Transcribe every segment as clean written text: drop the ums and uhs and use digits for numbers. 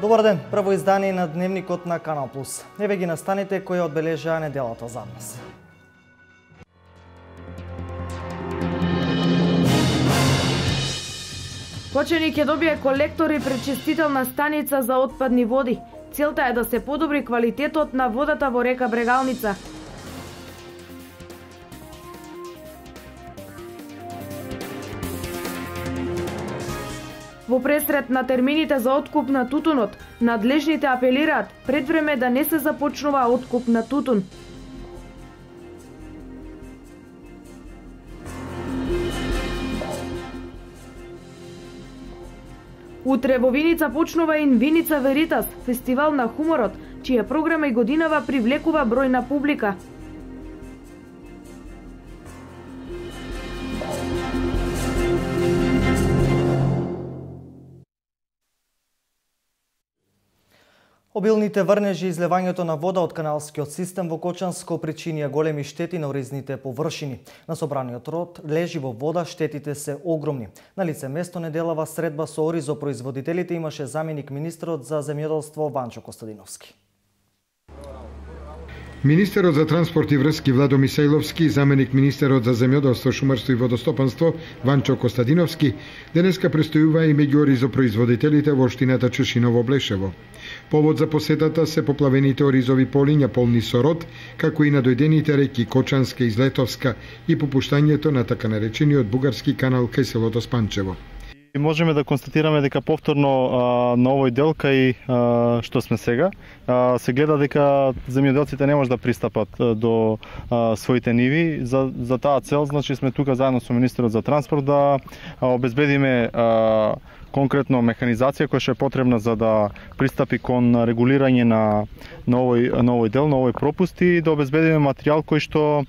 Добар ден, прво издание на Дневникот на Канал Плюс. Еве ги настаните кои одбележаа неделата за нас. Поченик ќе добие колектор и пречистителна станица за отпадни води. Целта е да се подобри квалитетот на водата во река Брегалница. Во пресрет на термините за откуп на тутунот, надлежните апелираат пред време да не се започнува откуп на тутун. Утре во Виница почнува Виница Веритас, фестивал на хуморот, чија програма и годинава привлекува бројна публика. Обилните врнежи и излевањето на вода од каналскиот систем во Кочанско причинија големи штети на оризните површини. На собраниот род лежи во вода, штетите се огромни. На лице место неделава средба со оризопроизводителите имаше заменик министерот за земјоделство Ванчо Костадиновски. Министерот за транспорт и врски Владо Мисајловски и заменик министерот за земјоделство, шумарство и водостопанство Ванчо Костадиновски денеска престојува и меѓу оризопроизводителите во општината Чешиново-Блешево. Повод за посетата се поплавените оризови полиња полни со род, како и надојдените реки Кочанска и Злетовска и попуштањето на така наречениот бугарски канал кај селото Спанчево. Можеме да констатираме дека повторно на овој дел кај што сме сега се гледа дека земјоделците не може да пристапат до своите ниви. За таа цел, значи, сме тука заедно со министерот за транспорт да обезбедиме конкретно механизација која што е потребна за да пристапи кон регулирање на овој дел, на овој пропуст и да обезбедиме материјал кој што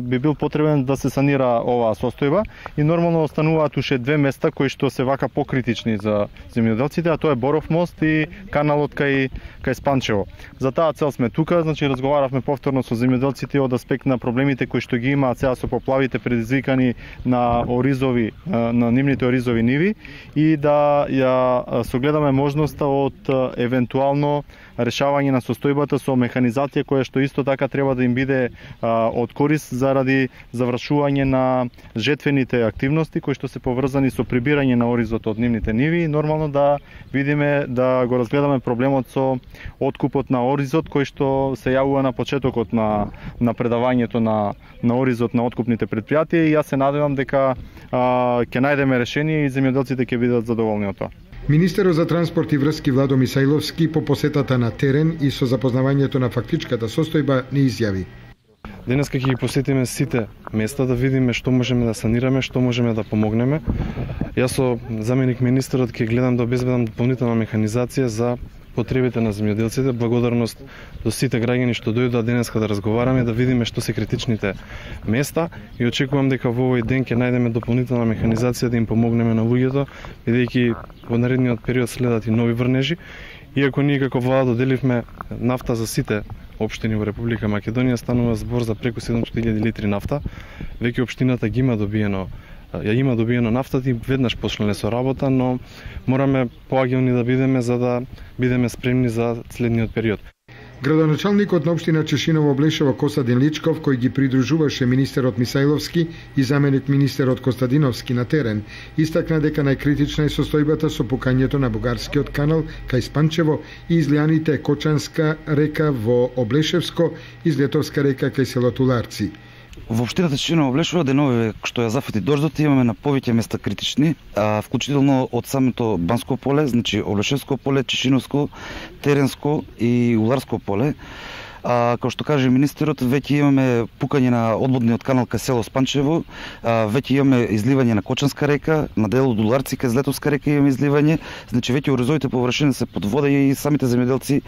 би бил потребен да се санира оваа состојба и нормално остануваат уште две места кои што се вака покритични за земјоделците, а тоа е Боров мост и каналот кај Спанчево. За таа цел сме тука, значи разговаравме повторно со земјоделците од аспект на проблемите кои што ги имаат сега со поплавите предизвикани на оризови, на нивните оризови ниви и да ја согледаме можноста од евентуално решавање на состојбата со механизација која што исто така треба да им биде од корист заради завршување на жетвените активности кои што се поврзани со прибирање на оризот од нивните ниви и нормално да видиме, да го разгледаме проблемот со откупот на оризот кој што се јавува на почетокот на предавањето на оризот на откупните претпријатија и јас се надевам дека ќе најдеме решение и земјоделците ќе бидат задоволни од тоа. Министерот за транспорт и врски Владо Мисајловски по посетата на терен и со запознавањето на фактичката состојба не изјави. Денеска ќе ги посетиме сите места да видиме што можеме да санираме, што можеме да помогнеме. Јас со заменик министерот ќе гледам да обезбедам дополнителна механизација за потребите на земјоделците. Благодарност до сите граѓани што дојдоа денеска да разговараме, да видиме што се критичните места и очекувам дека во овој ден ќе најдеме дополнителна механизација да им помогнеме на луѓето, бидејќи во наредниот период следат и нови врнежи. Иако ние како влада доделивме нафта за сите општини во Република Македонија, станува збор за преку 700.000 литри нафта. Веќе општината ги има добиено нафтата и веднаш почнале со работа, но мораме поагилни да бидеме за да бидеме спремни за следниот период. Градоначалникот на општина Чешиново-Блешево Костадин Личков, кој ги придружуваше министерот Мисајловски и заменик министерот Костадиновски на терен, истакна дека најкритична е состојбата со пукањето на бугарскиот канал кај Спанчево и излијаните Кочанска река во Облешевско и Злетовска река кај селото Ларци. Во општината Чешиново-Блешево деновиве што ја зафати дождот имаме на повеќе места критични, вклучително од самото Банско поле, значи Облешевско поле, Чешиновско, Теренско и Уларско поле. Како што каже министерот, веќе имаме пукање на одводниот канал кај село Спанчево, веќе имаме изливање на Кочанска река, на дел од Уларци кај Злетовска река имаме изливање, значи веќе оризовите површини се под вода и самите земјоделци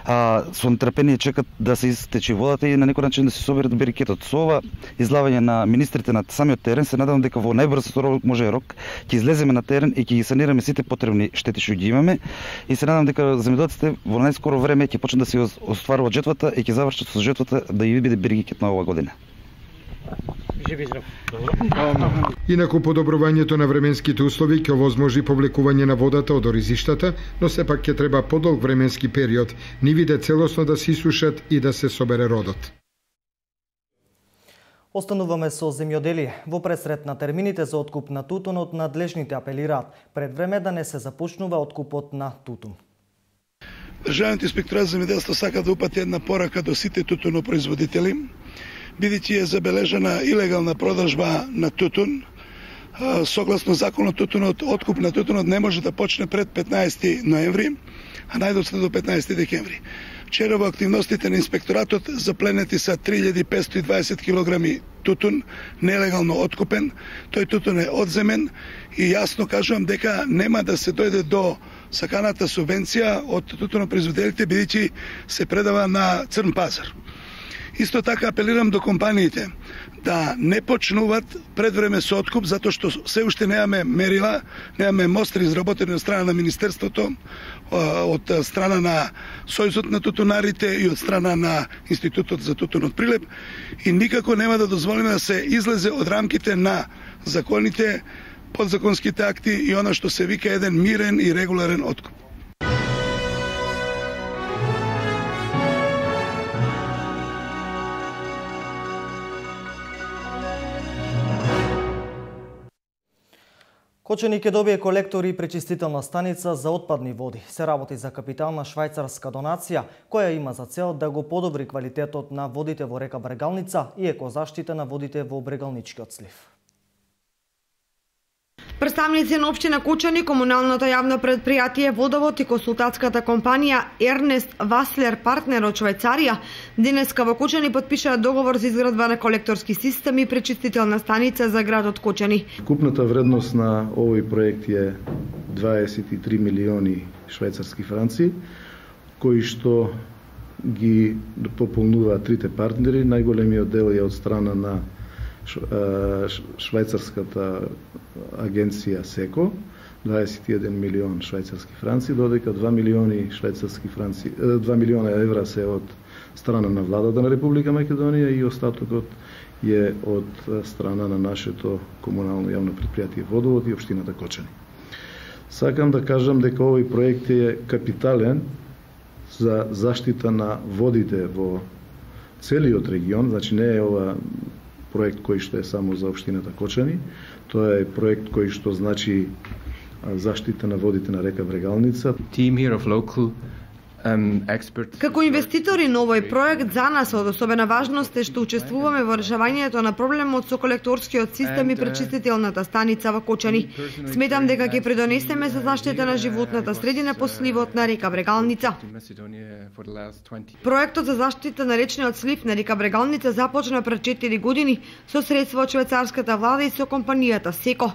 со нетрпение чекат да се истече водата и на некој начин да се соберат берикетот. Со ова излавање на министрите на самиот терен се надевам дека во најбрз рок ќе излеземе на терен и ќе ги санираме сите потребни штети што ги имаме и се надевам дека земјоделците во најскоро време ќе почнат да се остваруваат жетвата и ќе завршат со жетвата да ја биде берикет на оваа година. Инаку подобрувањето на временските услови ќе овозможи повлекување на водата од оризиштата, но сепак ќе треба подолг временски период, нивите целосно да се исушат и да се собере родот. Остануваме со земјоделие. Во пресрет на термините за откуп на тутунот, надлежните апелираат пред време да не се започнува откупот на тутун. Државниот инспекторат за земјоделство сака да упати една порака до сите тутунопроизводители, бидејќи е забележана илегална продажба на тутун. Согласно законот, откуп на тутунот не може да почне пред 15 ноември, а најдоцна до 15 декември. Вчера во активностите на инспекторатот запленети са 3520 килограми тутун нелегално откупен. Тој тутун е одземен и јасно кажувам дека нема да се дојде до саканата субвенција од тутунопроизводителите, бидејќи се предава на црн пазар. Исто така апелирам до компаниите да не почнуваат пред време со откуп, затоа што се уште немаме мерила, немаме мостри изработени од страна на Министерството, од страна на Сојузот на тутунарите и од страна на Институтот за тутунот Прилеп, и никако нема да дозволиме да се излезе од рамките на законите, подзаконските акти и она што се вика еден мирен и регуларен откуп. Кочани ќе добие колектор и пречистителна станица за отпадни води. Се работи за капитална швајцарска донација, која има за цел да го подобри квалитетот на водите во река Брегалница и екозаштита на водите во Брегалничкиот слив. Представници на општина Кочани, комуналното јавно предпријатие Водовод и консултатската компанија Ернест Васлер партнер од Швајцарија денеска во Кочани потпишаа договор за изградба на колекторски систем и пречистителна станица за градот Кочани. Купната вредност на овој проект е 23 милиони швајцарски франци, кои што ги пополнуваат трите партнери. Најголемиот дел е од страна на швајцарската агенција СЕКО, 21 милион швајцарски франци, додека 2 милиона евра се од страна на владата на Република Македонија и остатокот е од страна на нашето комунално јавно предпријатие Водовод и општината Кочани. Сакам да кажам дека овој проект е капитален за заштита на водите во целиот регион, значи не е ова проект кој што е само за општината Кочани, тоа е проект кој што значи заштита на водите на река Брегалница. Како инвеститори на овој проект, за нас од особена важност е што учествуваме во решавањето на проблемот со колекторскиот систем и пречистителната станица во Кочани. Сметам дека ќе придонесеме за заштита на животната средина по сливот на река Брегалница. Проектот за заштита на речниот слив на река Брегалница започна пред 4 години со средства од швајцарската влада и со компанијата СЕКО.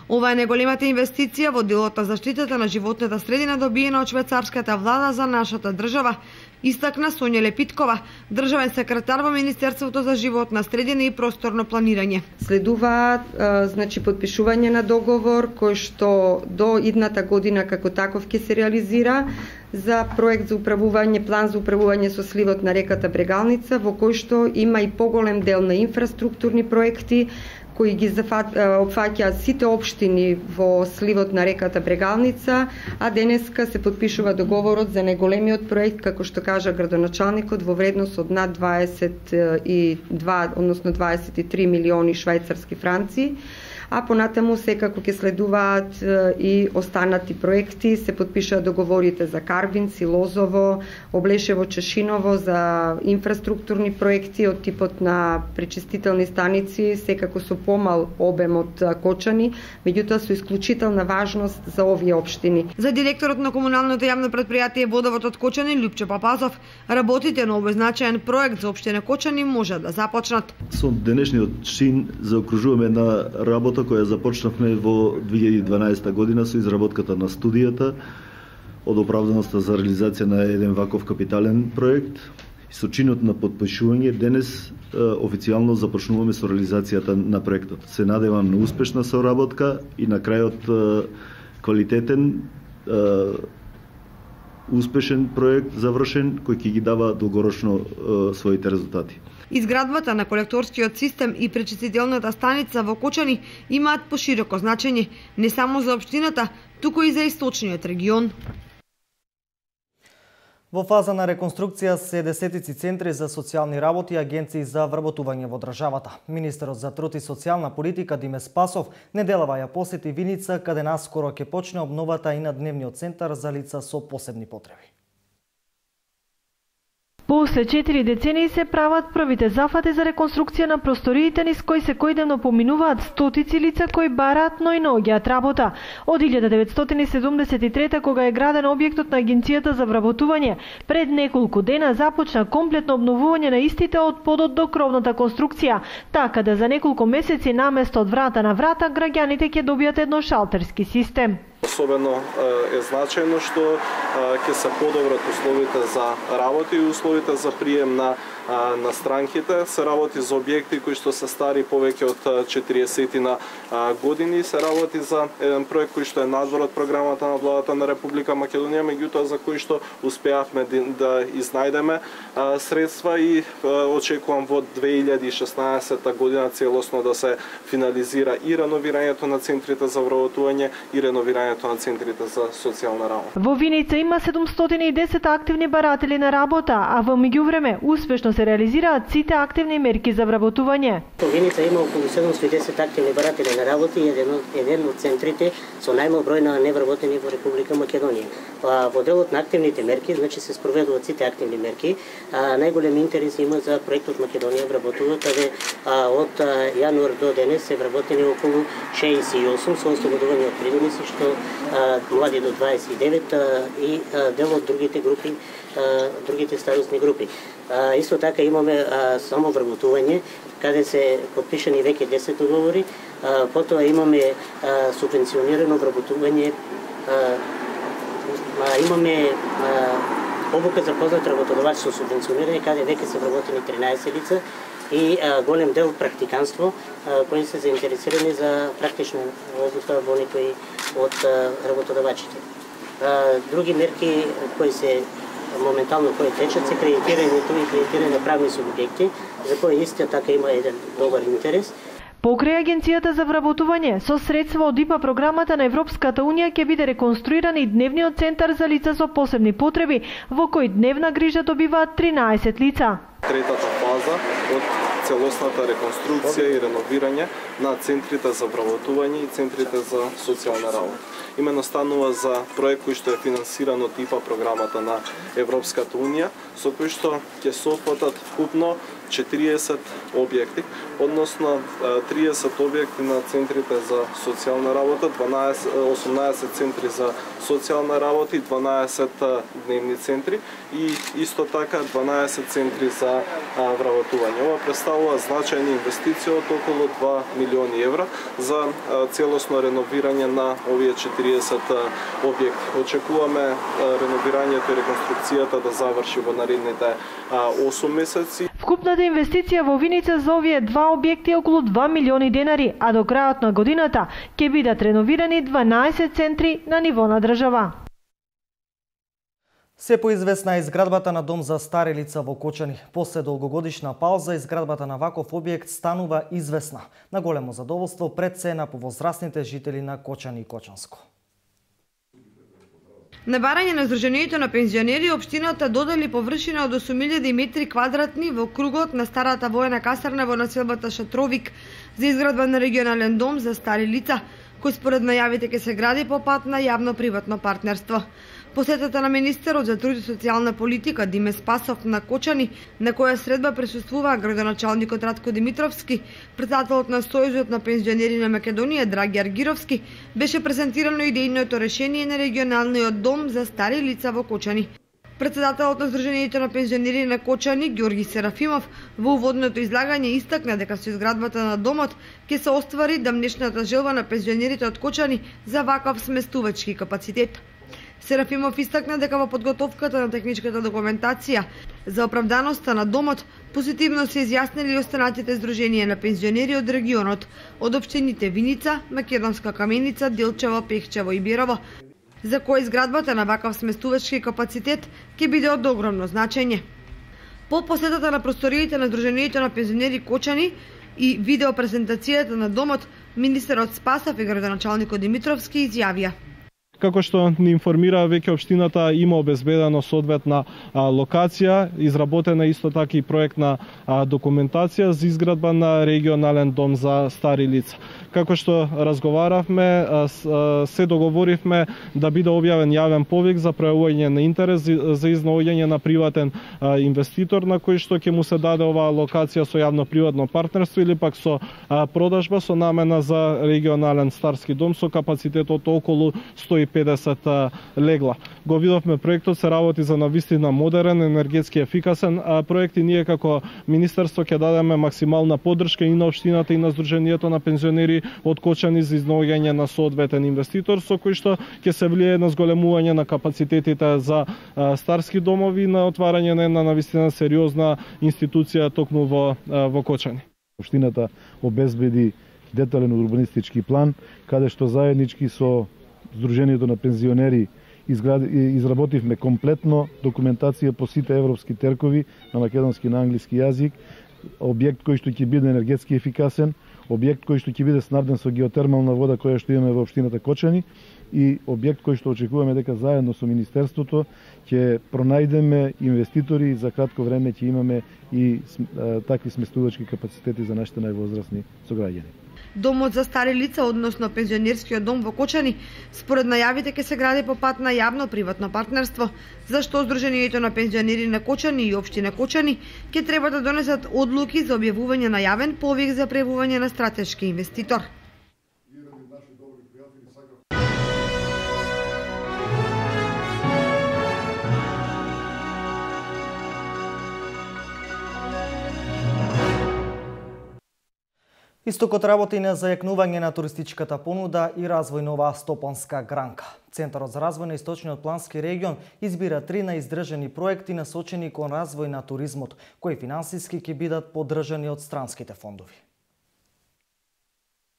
Ова е најголемата инвестиција во делот на заштитата на животната средина добиена од швајцарската влада за нашата држава, истакна Сонја Лепиткова, државен секретар во Министерството за животна средина и просторно планирање. Следува подпишување на договор кој што до идната година како таков ќе се реализира за проект за управување, план за управување со сливот на реката Брегалница, во кој што има и поголем дел на инфраструктурни проекти кои ги опфаќаат сите општини во сливот на реката Брегалница, а денеска се потпишува договорот за најголемиот проект, како што кажа градоначалникот, во вредност од над 23 милиони швајцарски франци, а понатаму секако ќе следуваат и останати проекти. Се потпишаа договорите за Карвинци, Лозово, Облешево, Чешиново за инфраструктурни проекти од типот на пречистителни станици, секако со помал обем од Кочани, меѓутоа со исклучителна важност за овие општини. За директорот на комуналното јавно предпријатие Водовод од Кочани, Љупче Папазов, работите на овој значаен проект за општина Кочани може да започнат. Со денешниот чин заокружуваме една работа која започнавме во 2012 година со изработката на студијата од оправданоста за реализација на еден ваков капитален проект. И со чинот на потпишување денес официјално започнуваме со реализацијата на проектот. Се надевам на успешна соработка и на крајот квалитетен успешен проект завршен кој ќе ги дава долгорочно своите резултати. Изградбата на колекторскиот систем и пречистителната станица во Кочани имаат пошироко значење не само за општината, туку и за источниот регион. Во фаза на реконструкција се десетици центри за социјални работи и агенции за вработување во државата. Министерот за труд и социјална политика Диме Спасов неделава ја посети Виница, каде наскоро ќе почне обновата и на дневниот центар за лица со посебни потреби. После 4 децении се прават првите зафати за реконструкција на просториите низ кои секојдневно поминуваат стотици лица кои бараат, но и наоѓаат работа. Од 1973 кога е граден објектот на Агенцијата за вработување, пред неколку дена започна комплетно обновување на истите од подот до кровната конструкција, така да за неколку месеци наместо од врата на врата граѓаните ќе добијат едно шалтерски систем. Особено е значајно што ќе се подобрат условите за работа и условите за прием на странките. Се работи за објекти кои што се стари повеќе од 40 години. Се работи за еден проект кој што е надвор од програмата на владата на Република Македонија, меѓутоа за кој што успеавме да изнајдеме средства и очекувам во 2016 година целосно да се финализира и реновирањето на центрите за вработување и реновирањето на центрите за социјална работа. Во Виница има 710 активни баратели на работа, а во меѓувреме успешно се реализираат сите активни мерки за вработување. Во Виница има околу 710 активни баратели на работа и еден од центрите со најмал број на невработени во Република Македонија. Во делот на активните мерки, значи се спроведуваат сите активни мерки. Најголем интерес има за проектот Македонија вработува, каде од јануар до денес се вработени околу 68 со ослободување од придомици, што млади до 29 и дел од другите групи, другите старосни групи. Исто така имаме само вработување, каде се подпишани веќе 10 договори, потоа имаме субвенционирано вработување, имаме обука за познат работодавач со субвенционирање, каде веќе се вработени 13 лица и голем дел практиканство, кои се заинтересирани за практична обука во некои од работодавачите. Други мерки кои се моментално кои течат се кредитирањето и кредитирање на правни субјекти, за кои исто така има еден добар интерес. Покрај Агенцијата за вработување, со средства од ИПА програмата на Европската Унија ќе биде реконструиран и дневниот центар за лица со посебни потреби, во кој дневна грижа добиваат 13 лица. Третата фаза од целосната реконструкција и реновирање на центрите за вработување и центрите за социјална работа. Имено станува за проект кој што е финансиран од ИПА програмата на Европската Унија, со кој што ќе се опфатат вкупно 40 објекти, односно 30 објекти на центрите за социјална работа, 18 центри за социјална работа и 12 дневни центри и исто така 12 центри за вработување. Ова представува значајна инвестиција од околу 2 милиони евра за целосно реновирање на овие 40 објекти. Очекуваме реновирањето и реконструкцијата да заврши во наредните 8 месеци. Вкупната инвестиција во Виница за овие два објекти е околу 2 милиони денари, а до крајот на годината ќе бидат реновирани 12 центри на ниво на држава. Се поизвестна е изградбата на дом за стари лица во Кочани. После долгогодишна пауза, изградбата на ваков објект станува известна. На големо задоволство пред се на повозрастните жители на Кочани и Кочанско. На барање на Сдруженијето на пензионери, општината додели површина од 8000 метри квадратни во кругот на старата воена касарна во населбата Шатровик за изградба на регионален дом за стари лица, кој според најавите ќе се гради по пат на јавно-приватно партнерство. Посетата на министерот за труд и социјална политика Диме Спасов на Кочани, на која средба присуствуваа градоначалникот Радко Димитровски, председателот на Сојузот на пензионери на Македонија Драги Аргировски, беше презентирано идејното решение на регионалниот дом за стари лица во Кочани. Председателот на Сдруженијето на пензионери на Кочани Ѓорги Серафимов во уводното излагање истакна дека со изградбата на домот ќе се оствари дамнешната желба на пензионерите од Кочани за ваков сместувачки капацитет. Серафимов истакна дека во подготовката на техничката документација за оправданоста на домот позитивно се изјаснили останатите здруженија на пензионери од регионот, од општините Виница, Македонска Каменица, Делчево, Пехчево и Бирово, за кој изградбата на ваков сместувачки капацитет ќе биде од огромно значење. По посетата на просториите на Сдруженијето на пензионери Кочани и видеопрезентацијата на домот, министерот Спасов и градоначалникот Димитровски изјавија: Како што ни информира, веќе општината има обезбедено соодветна локација, изработена исто така и проектна документација за изградба на регионален дом за стари лица. Како што разговаравме, се договоривме да биде објавен јавен повик за пројавување на интерес за изнаоѓање на приватен инвеститор на кој што ќе му се даде оваа локација со јавно-приватно партнерство или пак со продажба со намена за регионален старски дом со капацитет од околу 150 легла. Го видовме проектот, се работи за навистина модерен, енергетски ефикасен проект и ние како министерство ќе дадеме максимална поддршка и на општината и на Сдруженијето на пензионери од Кочани за изнаоѓање на соодветен инвеститор со кој што ќе се влијае на зголемување на капацитетите за старски домови и на отварање на една навистина сериозна институција токму во Кочани. Општината обезбеди детален урбанистички план каде што заеднички со Сдруженијето на пензионери изработивме комплетно документација по сите европски теркови на македонски и на англиски јазик, објект кој што ќе биде енергетски ефикасен, објект кој што ќе биде снабден со геотермална вода која што имаме во општината Кочани и објект кој што очекуваме дека заедно со Министерството ќе пронајдеме инвеститори и за кратко време ќе имаме и такви сместувачки капацитети за нашите највозрасни сограѓани. Домот за стари лица, односно пензионерскиот дом во Кочани, според најавите ќе се гради по пат на јавно-приватно партнерство, зашто Сдруженијето на пензионери на Кочани и општина Кочани ќе треба да донесат одлуки за објавување на јавен повик за пријавување на стратешки инвеститор. Истокот работи на зајакнување на туристичката понуда и развој на оваа стопанска гранка. Центарот за развој на Источниот плански регион избира 3 наиздржани проекти насочени кон развој на туризмот, кои финансиски ќе бидат поддржани од странските фондови.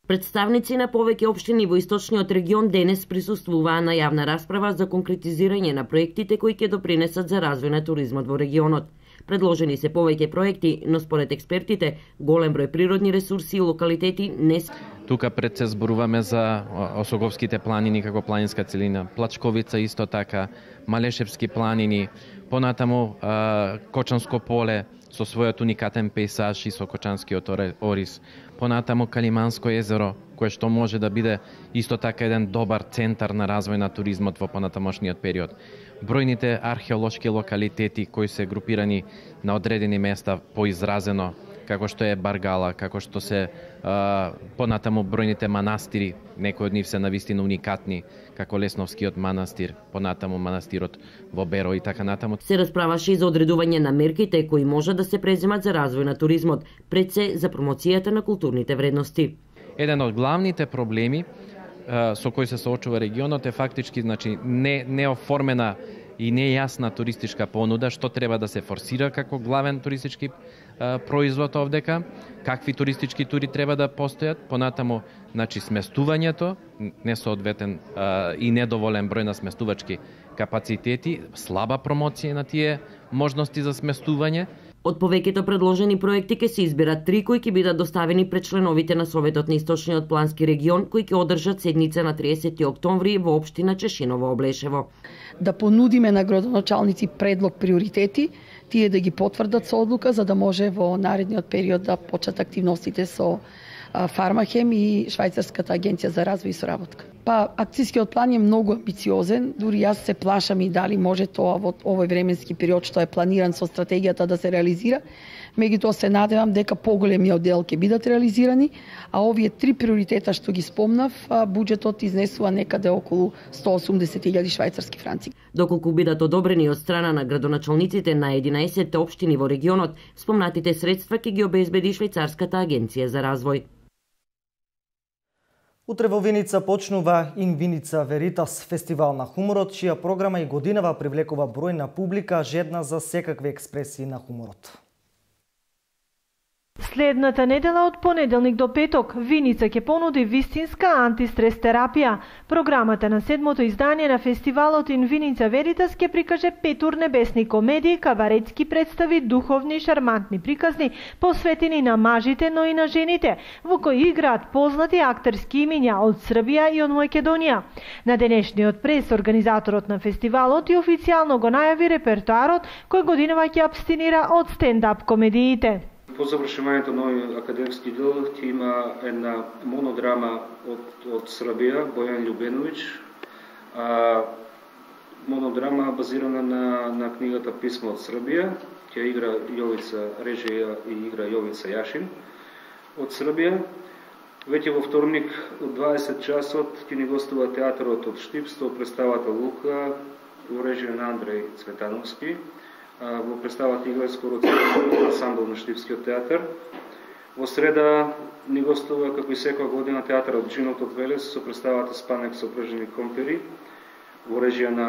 Представници на повеќе општини во Источниот регион денес присуствуваа на јавна расправа за конкретизирање на проектите кои ќе допринесат за развој на туризмот во регионот. Предложени се повеќе проекти, но според експертите, голем број природни ресурси и локалитети не се. Тука пред се зборуваме за Осоговските планини како планинска целина, Плачковица исто така, Малешевски планини, понатаму Кочанско поле со својот уникатен пейзаж и со Кочанскиот орис, понатаму Калиманско езеро, кое што може да биде исто така еден добар центар на развој на туризмот во понатамошниот период. Бројните археолошки локалитети кои се групирани на одредени места поизразено, како што е Баргала, како што се понатаму бројните манастири, некои од нив се навистина уникатни, како Лесновскиот манастир, понатаму манастирот во Беро и така натаму. Се расправаше и за одредување на мерките кои може да се преземат за развој на туризмот, пред се за промоцијата на културните вредности. Еден од главните проблеми со кој се соочува регионот е фактички неоформена и нејасна туристичка понуда, што треба да се форсира како главен туристички производ овдека, какви туристички тури треба да постојат, понатаму сместувањето, несоодветен и недоволен број на сместувачки капацитети, слаба промоција на тие можности за сместување. Од повеќето предложени проекти ќе се изберат 3 кои ќе бидат доставени пред членовите на Советот на Источниот плански регион, кои ќе одржат седница на 30 октомври во општина Чешиново Облешево. Да понудиме на градоначалници предлог приоритети, тие да ги потврдат со одлука за да може во наредниот период да почнат активностите со Фармахем и Швајцарската агенција за развој и соработка. Акцијскиот план е многу амбициозен, дури јас се плашам и дали може тоа во овој временски период што е планиран со стратегијата да се реализира. Меѓутоа се надевам дека поголемиот дел ќе бидат реализирани, а овие 3 приоритета што ги спомнав, буџетот изнесува некаде околу 180.000 швајцарски франци. Доколку бидат одобрени од страна на градоначалниците на 11 општини во регионот, спомнатите средства ќе ги обезбеди Швајцарската агенција за развој. Утре во Виница почнува Инвиница Веритас, фестивал на хуморот, чија програма и годинава привлекува бројна публика, жедна за секакви експресии на хуморот. Следната недела од понеделник до петок, Виница ќе понуди вистинска антистрес терапија. Програмата на 7-то издание на фестивалот Ин Виница Веритас ќе прикаже 5 урнебесни комедии, кабаретски представи, духовни и шармантни приказни, посветени на мажите, но и на жените, во кои играат познати актерски имиња од Србија и од Македонија. На денешниот прес, организаторот на фестивалот и официјално го најави репертоарот кој годинава ќе абстинира од стендап комедиите. По завршувањето на овој академски дел ќе има една монодрама од Србија, Бојан Љубеновиќ. Монодрама базирана на книгата Писмо од Србија. Ќе игра Јовица режија и игра Јовица Јашин од Србија. Веќе во вторник од 20 часот ќе ни гостува театарот од Штипство, представата Лука во режија на Андреј Цветановски. Во представата игра скоро целиот ансамбл на Штипскиот театар. Во среда ни гостува, како и секоја година, театарот Джинот од Велес со представата Спанек со пржени компери во режија на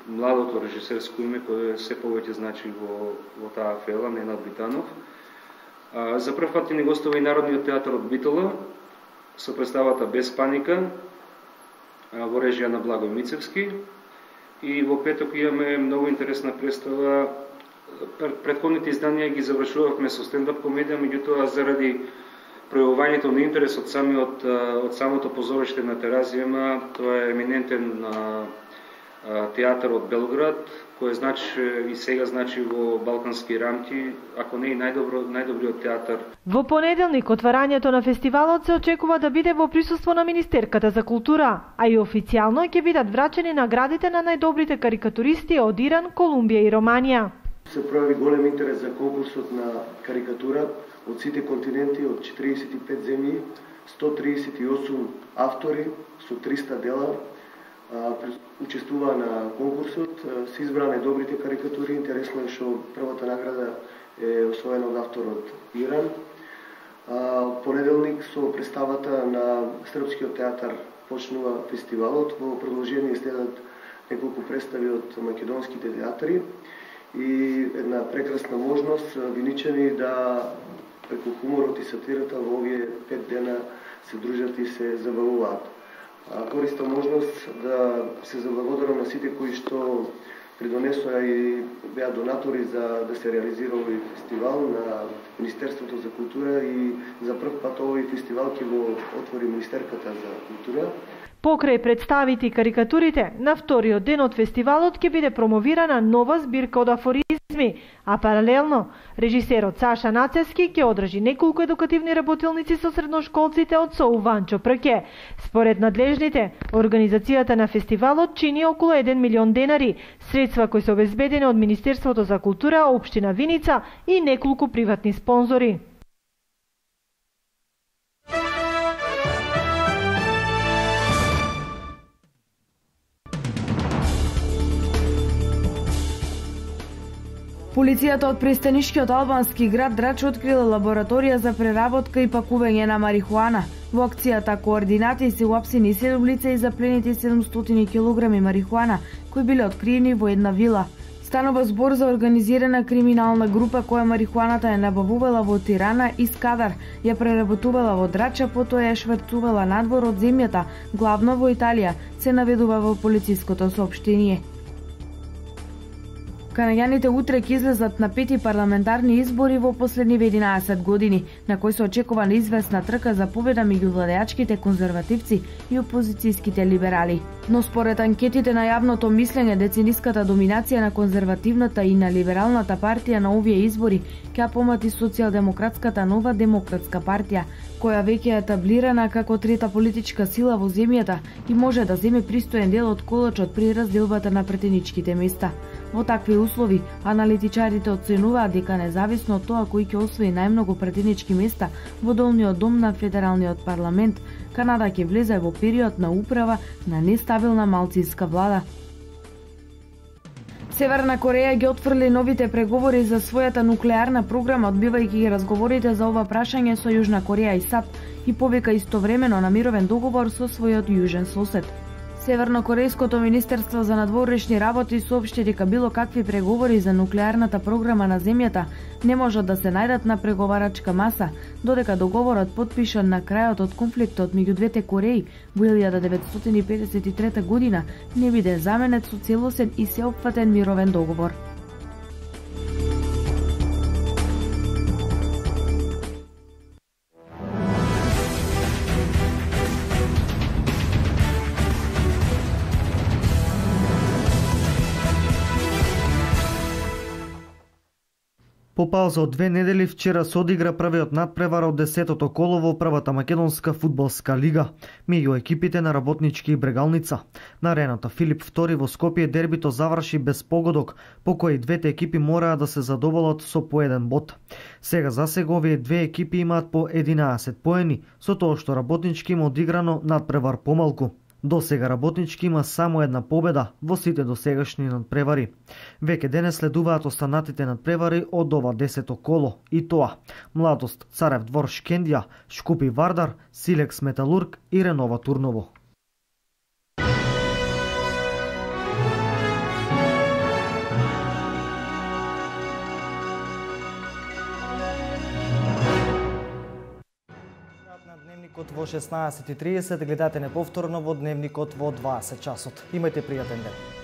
младото режисерско име кое се повеќе значи во таа фела, Ненад Битанов. За прв пат ни гостува и Народниот театар од Битола со представата Без паника во режија на Благој Мицевски. И во петок имаме многу интересна представа. Претходните изданија ги завршувавме со стендап комедија, меѓутоа заради пројавувањето на интерес од самото позориште на Теразијама, тоа е еминентен театар од Белград, кој значи и сега значи во балкански рамки, ако не и најдобриот театар. Во понеделник отварањето на фестивалот се очекува да биде во присуство на Министерката за култура, а и официјално ќе бидат врачени наградите на најдобрите карикатуристи од Иран, Колумбија и Романија. Се пројави голем интерес за конкурсот на карикатура од сите континенти, од 45 земји, 138 автори со 300 дела учествува на конкурсот, се избрани добрите карикатури. Интересно е што првата награда е освоена од авторот Иран. Понеделник со представата на Српскиот театар почнува фестивалот. Во продолжение следат неколку представи од македонските театри и една прекрасна можност виничани да преку хуморот и сатирата во овие 5 дена се дружат и се забавуваат. Користам можност да се заблагодарам на сите кои што придонесоа и беа донатори за да се реализира овој фестивал, на Министерството за култура, и за прв пат овој фестивал ќе го отвори Министерката за култура. Покрај представите и карикатурите, на вториот ден од фестивалот ќе биде промовирана нова збирка од афоризми, а паралелно режисерот Саша Нацевски ќе одржи неколку едукативни работилници со средношколците од СОУ Ванчо Прке. Според надлежните, организацијата на фестивалот чини околу 1 милион денари, средства кои се обезбедени од Министерството за култура, Општина Виница и неколку приватни спонзори. Полицијата од пристанишкиот албански град Драч открила лабораторија за преработка и пакување на марихуана. Во акцијата координати се уапсени 7 лица и запленети 700 килограми марихуана, кои биле откриени во една вила. Станува збор за организирана криминална група која марихуаната ја набавувала во Тирана и Скадар, ја преработувала во Драча, потоа ја шврцувала надвор од земјата, главно во Италија, се наведува во полициското соопштение. Канаѓаните утре ќе излезат на 5 парламентарни избори во последниве 11 години, на кои се очекува неизвестна трка за победа меѓу владеачките конзервативци и опозицијските либерали. Но според анкетите на јавното мислење, децениската доминација на конзервативната и на либералната партија на овие избори ќе помати социјалдемократската нова демократска партија, која веќе е етаблирана како трета политичка сила во земјата и може да земе пристоен дел од колачот при разделбата на претеничките места. Во такви услови, аналитичарите оценуваат дека независно од тоа кој ќе освои најмногу претенички места во долниот дом на федералниот парламент, Канада ќе влезе во период на управа на нестабилна малцинска влада. Северна Кореја ги отфрли новите преговори за својата нуклеарна програма, одбивајќи ги разговорите за ова прашање со Јужна Кореја и САД, и повика истовремено на мировен договор со својот јужен сосед. Севернокорејското Министерство за надворешни работи соопшти дека било какви преговори за нуклеарната програма на земјата не можат да се најдат на преговарачка маса, додека договорот потпишан на крајот од конфликтот меѓу двете Кореи во 1953 година не биде заменет со целосен и сеопфатен мировен договор. По пауза од 2 недели вчера се одигра првиот надпревар од 10-тото коло во првата македонска фудбалска лига меѓу екипите на Работнички и Брегалница. На арената Филип II во Скопје дербито заврши без погодок, по кој двете екипи мораа да се задоволат со по еден бод. Сега засега овие две екипи имаат по 11 поени, со тоа што Работнички има одиграно надпревар помалку. До сега Работнички има само една победа во сите досегашни надпревари. Веќе денес следуваат останатите надпревари од ова 10-то коло, и тоа: Младост Царев двор Шкендија, Шкупи Вардар, Силекс Металург и Ренова Турново. Во 16:30 гледате неповторно во Дневникот во 20 часот. Имајте пријатен ден.